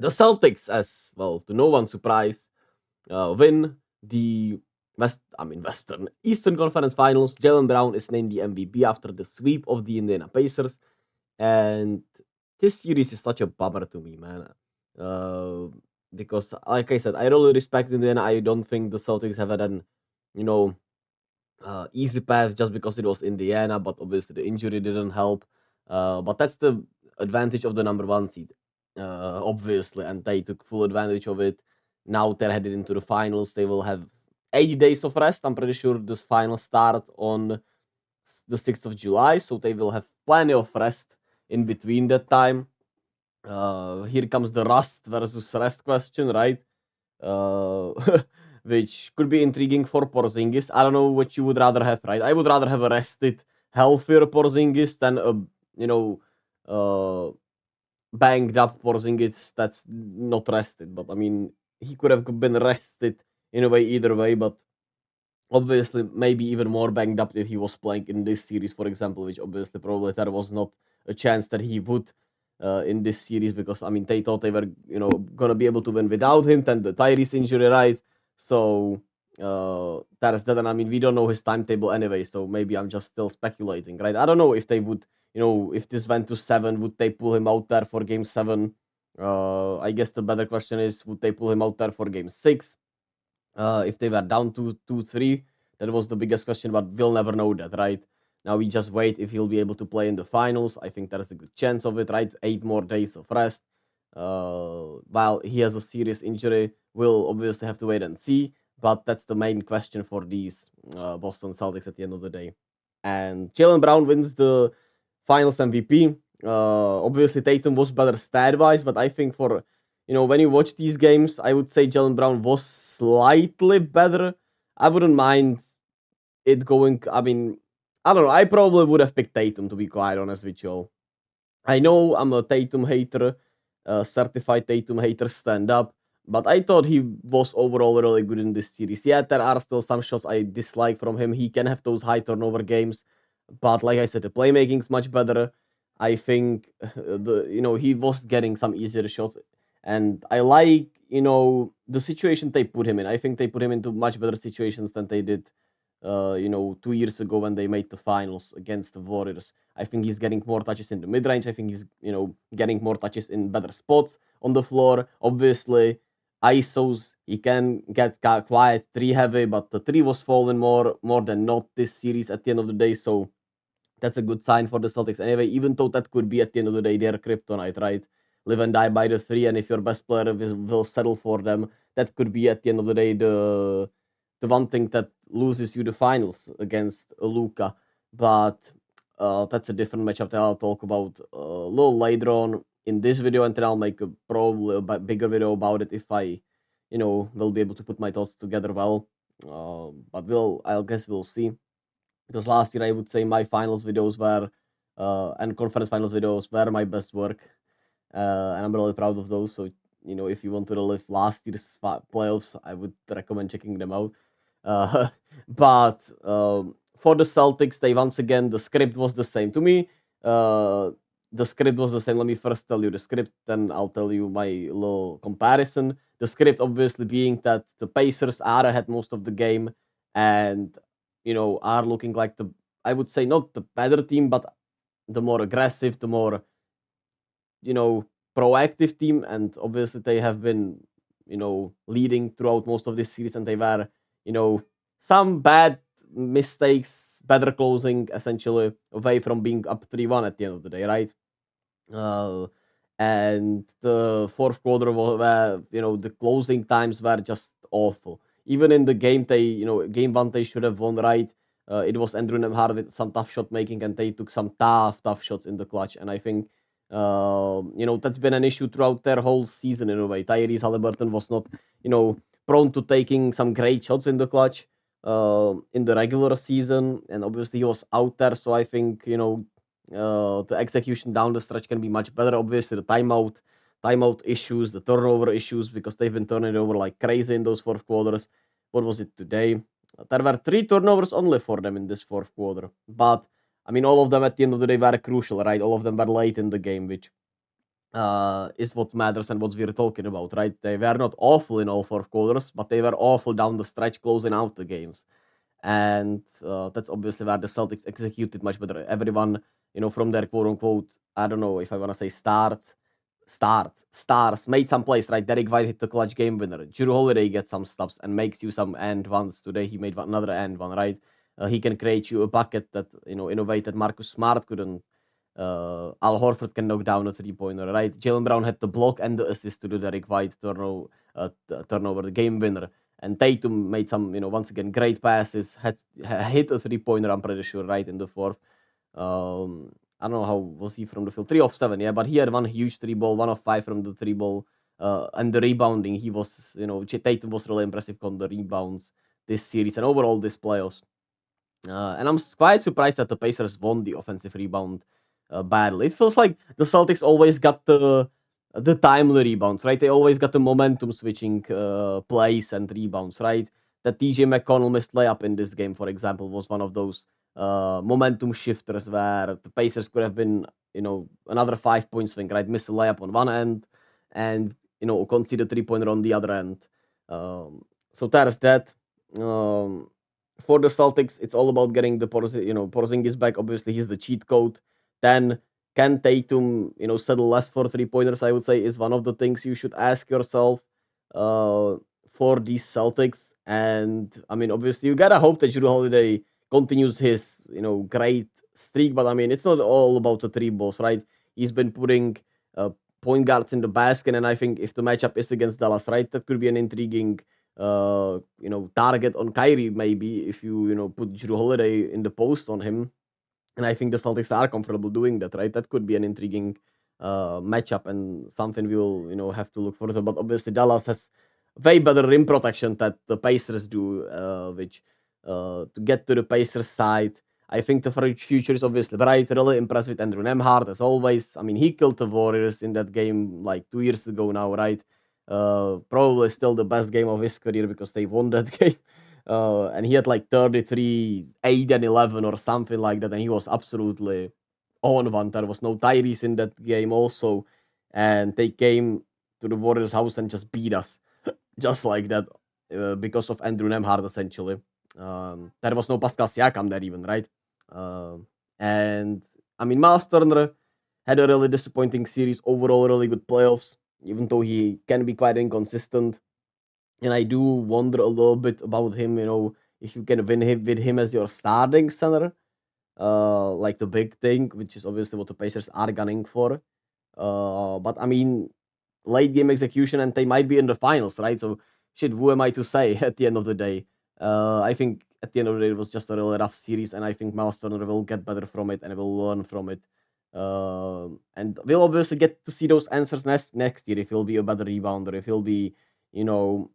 The Celtics, as well, to no one's surprise, win the Eastern Conference Finals. Jaylen Brown is named the MVP after the sweep of the Indiana Pacers, and this series is such a bummer to me, man. Uh, because, like I said, I really respect Indiana. I don't think the Celtics have had an, you know, easy path just because it was Indiana, but obviously the injury didn't help. But that's the advantage of the number one seed, obviously, and they took full advantage of it. Now they're headed into the finals. They will have 80 days of rest. I'm pretty sure this final start on the 6th of July, so they will have plenty of rest in between that time. Here comes the rust versus rest question, right? Uh, which could be intriguing for Porzingis. I don't know what you would rather have, right? I would rather have a rested, healthier Porzingis than a you know uh, banged up Porzingis that's not rested. But I mean, he could have been rested in a way either way. But obviously, maybe even more banged up if he was playing in this series, for example, which obviously probably there was not a chance that he would in this series because I mean they thought they were gonna be able to win without him. Then the Tyrese injury, right? So that is that, and I mean we don't know his timetable anyway. So maybe I'm just still speculating, right? I don't know if they would, if this went to 7, would they pull him out there for Game 7? I guess the better question is, would they pull him out there for Game 6? If they were down to 2-3, that was the biggest question, but we'll never know that, right? Now we just wait if he'll be able to play in the finals. I think there's a good chance of it, right? 8 more days of rest. While he has a serious injury, we'll obviously have to wait and see. But that's the main question for these Boston Celtics at the end of the day. And Jaylen Brown wins the Finals MVP. Obviously, Tatum was better stat wise, but I think for when you watch these games, I would say Jaylen Brown was slightly better. I wouldn't mind it going. I mean, I don't know. I probably would have picked Tatum to be quite honest with you all. I know I'm a Tatum hater, certified Tatum hater, stand up, but I thought he was overall really good in this series. Yeah, there are still some shots I dislike from him. He can have those high turnover games, but like I said, the playmaking's much better. I think he was getting some easier shots, and I like the situation they put him in. I think they put him into much better situations than they did 2 years ago when they made the finals against the Warriors. I think he's getting more touches in the mid range. I think he's, getting more touches in better spots on the floor. Obviously, ISOs, he can get quiet three heavy, but the three was falling more than not this series at the end of the day. So that's a good sign for the Celtics. Anyway, even though that could be at the end of the day their kryptonite, right? Live and die by the three, and if your best player will settle for them, that could be at the end of the day the one thing that loses you the finals against Luka. But that's a different matchup that I'll talk about a little later on in this video, and then I'll make probably a bigger video about it if I, will be able to put my thoughts together well. But I guess we'll see, because last year I would say my finals videos were and conference finals videos were my best work, and I'm really proud of those. So if you want to relive last year's playoffs, I would recommend checking them out. Uh, but for the Celtics, they once again, the script was the same to me. Uh, the script was the same. Let me first tell you the script, then I'll tell you my little comparison. The script obviously being that the Pacers are ahead most of the game, and are looking like I would say not the better team, but the more aggressive, the more, you know, proactive team. And obviously they have been, leading throughout most of this series, and they were, some bad mistakes, better closing essentially away from being up 3-1 at the end of the day, right? Uh, and the fourth quarter where the closing times were just awful. Even in the game game one they should have won, right? It was Andrew Nemhard with some tough shot making, and they took some tough shots in the clutch. And I think that's been an issue throughout their whole season in a way. Tyrese Halliburton was not prone to taking some great shots in the clutch in the regular season, and obviously he was out there. So I think the execution down the stretch can be much better. Obviously, the timeout issues, the turnover issues, because they've been turning it over like crazy in those fourth quarters. What was it today? There were 3 turnovers only for them in this fourth quarter, but I mean, all of them at the end of the day were crucial, right? All of them were late in the game, which is what matters and what we're talking about, right? They were not awful in all four quarters, but they were awful down the stretch, closing out the games. And that's obviously where the Celtics executed much better. Everyone, from their quote unquote, I don't know if I want to say stars, made some plays, right? Derek White hit the clutch game winner. Drew Holiday gets some stops and makes you some end ones. Today he made another end one, right? He can create you a bucket that, innovated Marcus Smart couldn't. Al Horford can knock down a 3-pointer, right? Jaylen Brown had the block and the assist to the Derek White turnover, the game winner. And Tatum made some, once again, great passes, hit a 3-pointer, I'm pretty sure, right in the fourth. I don't know how was he from the field, 3 of 7, yeah, but he had one huge 3-ball, 1 of 5 from the 3-ball. And the rebounding, he was, Tatum was really impressive on the rebounds this series and overall this playoffs. And I'm quite surprised that the Pacers won the offensive rebound battle. It feels like the Celtics always got the timely rebounds, right? They always got the momentum switching plays and rebounds, right? That TJ McConnell missed layup in this game, for example, was one of those momentum shifters where the Pacers could have been, another 5-point swing, right? Miss a layup on one end and, concede a 3-pointer on the other end. So there's that. For the Celtics, it's all about getting the Porzingis back. Obviously, he's the cheat code. Then can Tatum, settle less for 3-pointers? I would say is one of the things you should ask yourself for these Celtics. And I mean, obviously, you gotta hope that Jrue Holiday continues his great streak. But I mean, it's not all about the three balls, right? He's been putting point guards in the basket, and I think if the matchup is against Dallas, right, that could be an intriguing target on Kyrie maybe if you put Jrue Holiday in the post on him. And I think the Celtics are comfortable doing that, right? That could be an intriguing matchup and something we will have to look forward to. But obviously Dallas has way better rim protection that the Pacers do, which to get to the Pacers side. I think the future is obviously bright. Really impressed with Andrew Nemhard as always. I mean, he killed the Warriors in that game like 2 years ago now, right? Probably still the best game of his career because they won that game. And he had like 33, 8, and 11 or something like that. And he was absolutely on one. There was no Tyrese in that game also. And they came to the Warriors' house and just beat us just like that because of Andrew Nemhard, essentially. There was no Pascal Siakam there even, right? And I mean, Miles Turner had a really disappointing series. Overall, really good playoffs, even though he can be quite inconsistent. And I do wonder a little bit about him, if you can win him with him as your starting center, like the big thing, which is obviously what the Pacers are gunning for. But I mean, late game execution, and they might be in the finals, right? So, shit, who am I to say at the end of the day? I think at the end of the day, it was just a really rough series, and I think Miles Turner will get better from it and will learn from it. And we'll obviously get to see those answers next year if he'll be a better rebounder, if he'll be, you know,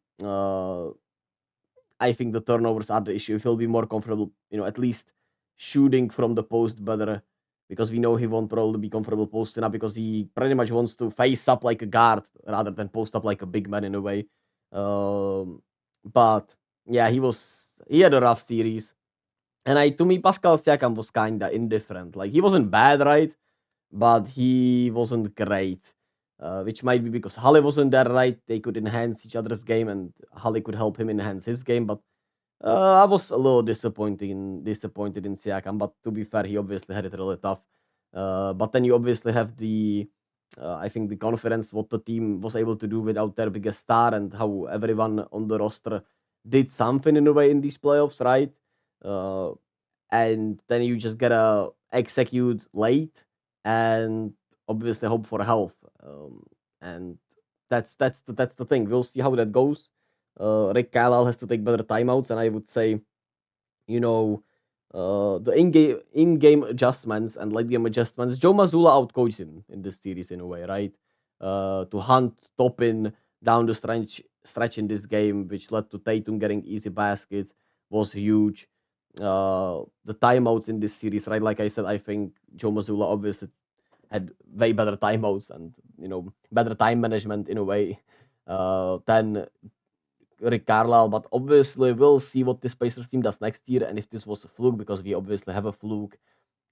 I think the turnovers are the issue. If he'll be more comfortable, at least shooting from the post better, because we know he won't probably be comfortable posting up because he pretty much wants to face up like a guard rather than post up like a big man in a way. But yeah, he had a rough series. And to me, Pascal Siakam was kinda indifferent. Like he wasn't bad, right? But he wasn't great. Which might be because Halle wasn't there, right? They could enhance each other's game, and Halle could help him enhance his game. But I was a little disappointed in Siakam. But to be fair, he obviously had it really tough. But then you obviously have I think the confidence what the team was able to do without their biggest star and how everyone on the roster did something in a way in these playoffs, right? Uh, and then you just gotta execute late and obviously hope for health. And that's the thing. We'll see how that goes. Rick Carlisle has to take better timeouts, and I would say, you know, the in-game adjustments and late game adjustments. Joe Mazzulla outcoached him in this series in a way, right? To hunt Toppin down the stretch in this game, which led to Tatum getting easy baskets, was huge. The timeouts in this series, right? Like I said, I think Joe Mazzulla obviously had way better timeouts and better time management in a way than Rick Carlisle. But obviously, we'll see what this Pacers team does next year and if this was a fluke, because we obviously have a fluke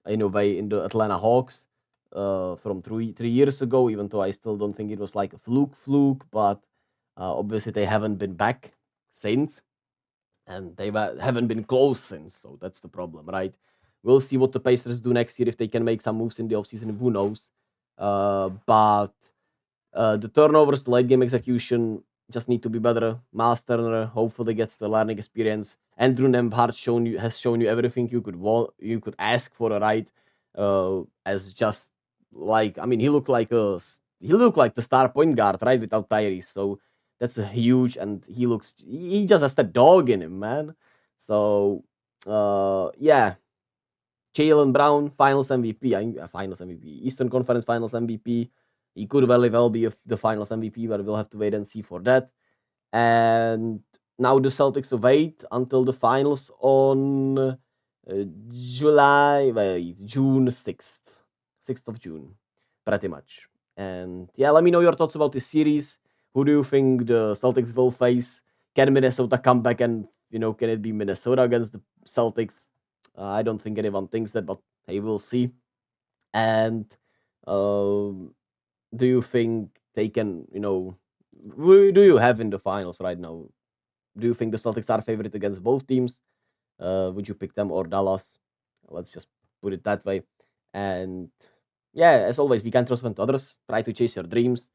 in a way in the Atlanta Hawks. from 3 years ago, even though I still don't think it was like a fluke, but obviously they haven't been back since, and they haven't been close since, so that's the problem, right? We'll see what the Pacers do next year, if they can make some moves in the offseason, who knows. But the turnovers, the late game execution just need to be better. Miles Turner hopefully gets the learning experience. Andrew Nembhard has shown you everything you could ask for, right? As just like, I mean, he looked like the star point guard, right, without Tyrese. So that's a huge, and he just has the dog in him, man. So yeah, Jaylen Brown, Finals MVP. Finals MVP, Eastern Conference Finals MVP. He could very well be the Finals MVP, but we'll have to wait and see for that. And now the Celtics wait until the finals on June 6th of June, pretty much. And yeah, let me know your thoughts about this series. Who do you think the Celtics will face? Can Minnesota come back, and can it be Minnesota against the Celtics? I don't think anyone thinks that, but hey, we'll see. And do you think they can, who do you have in the finals right now? Do you think the Celtics are favorite against both teams? Would you pick them or Dallas? Let's just put it that way. And yeah, as always, we can't trust to others. Try to chase your dreams.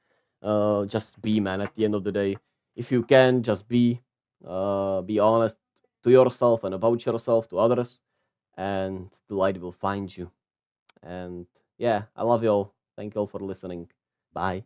Just be, man. At the end of the day, if you can, just be. Be honest to yourself and about yourself to others, and the light will find you. And yeah, I love you all. Thank you all for listening. Bye.